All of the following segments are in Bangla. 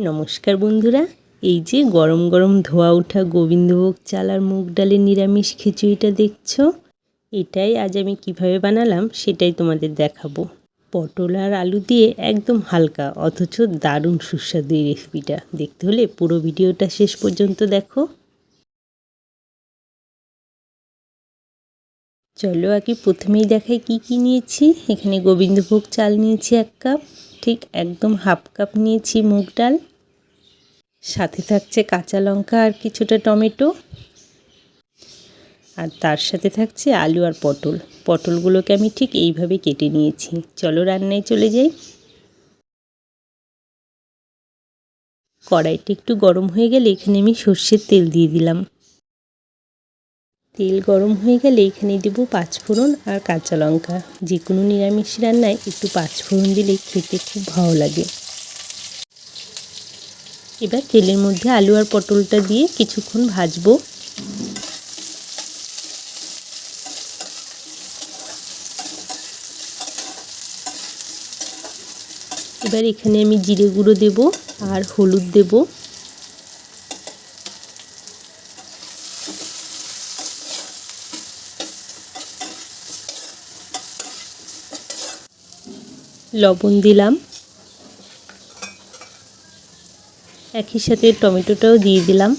নমস্কার বন্ধুরা, এই যে গরম গরম ধোয়া ওঠা গোবিন্দভোগ চাল আর মুগ ডালের নিরামিষ খিচুড়িটা দেখছো, এটাই আজ আমি কিভাবে বানালাম সেটাই তোমাদের দেখাবো। পটল আর আলু দিয়ে একদম হালকা অথচ দারুণ সুস্বাদু এই রেসিপিটা দেখতে হলে পুরো ভিডিওটা শেষ পর্যন্ত দেখো। চলো আগে প্রথমেই দেখাই কি কি নিয়েছি। এখানে গোবিন্দভোগ চাল নিয়েছি 1 কাপ, ঠিক একদম হাফ কাপ নিয়েছি মুগ ডাল, সাথে থাকছে কাঁচা লঙ্কা আর কিছুটা টমেটো, আর তার সাথে থাকছে আলু আর পটলগুলোকে আমি ঠিক এইভাবে কেটে নিয়েছি। চলো রান্নায় চলে যাই। কড়াইটা একটু গরম হয়ে গেলে এখানে আমি সর্ষের তেল দিয়ে দিলাম। তেল গরম হয়ে গেলে এখানে দেব 5 ফোড়ন আর কাঁচা লঙ্কা। যে কোনো নিরামিষ রান্নায় একটু 5 ফোড়ন দিলে খেতে খুব ভালো লাগে। এবার তেলের মধ্যে আলু আর পটলটা দিয়ে কিছুক্ষণ ভাজবো। এবার এখানে আমি জিরে গুঁড়ো দেব আর হলুদ দেব। লবণ দিলাম, একই সাথে টমেটোটাও দিয়ে দিলাম।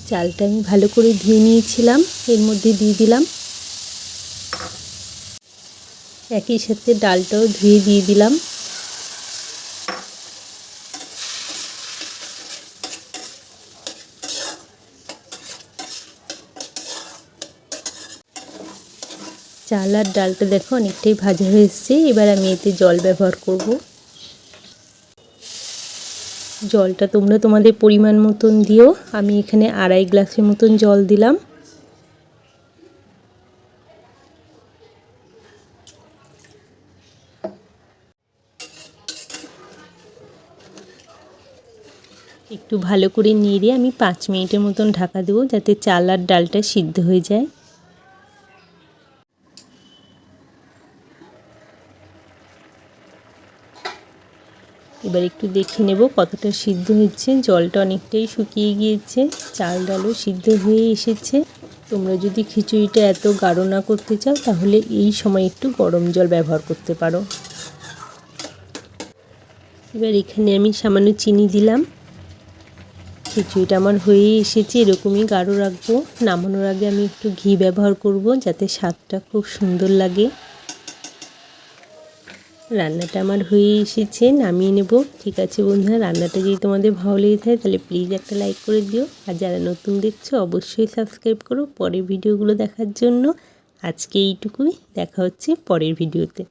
চালটা আমি ভালো করে ধুয়ে নিয়েছিলাম, এর মধ্যে দিয়ে দিলাম। একই সাথে ডালটাও ধুয়ে দিয়ে দিলাম। চাল আর ডালটা দেখো অনেকটাই ভাজা হয়ে এসছে। এবার আমি এতে জল ব্যবহার করব। জলটা তোমরা তোমাদের পরিমাণ মতন দিও। আমি এখানে 2.5 গ্লাসের মতন জল দিলাম। একটু ভালো করে নেড়ে আমি 5 মিনিটের মতন ঢাকা দেবো, যাতে চাল আর ডালটা সিদ্ধ হয়ে যায়। এবার একটু দেখে নেব কতটা সিদ্ধ হচ্ছে। জলটা অনেকটাই শুকিয়ে গিয়েছে, চাল ডালও সিদ্ধ হয়ে এসেছে। তোমরা যদি খিচুড়িটা এত গাঢ় না করতে চাও তাহলে এই সময় একটু গরম জল ব্যবহার করতে পারো। এবার এখানে আমি সামান্য চিনি দিলাম। খিচুড়িটা আমার হয়ে এসেছে, এরকমই গাঢ় রাখবো। নামানোর আগে আমি একটু ঘি ব্যবহার করব যাতে স্বাদটা খুব সুন্দর লাগে। রান্নাটা আমার হয়ে এসেছে, নামিয়ে নেব। ঠিক আছে বন্ধুরা, রান্নাটা যদি তোমাদের ভালো লেগে থাকে তাহলে প্লিজ একটা লাইক করে দিও। আর যারা নতুন দেখছো অবশ্যই সাবস্ক্রাইব করো পরের ভিডিওগুলো দেখার জন্য। আজকে এইটুকুই, দেখা হচ্ছে পরের ভিডিওতে।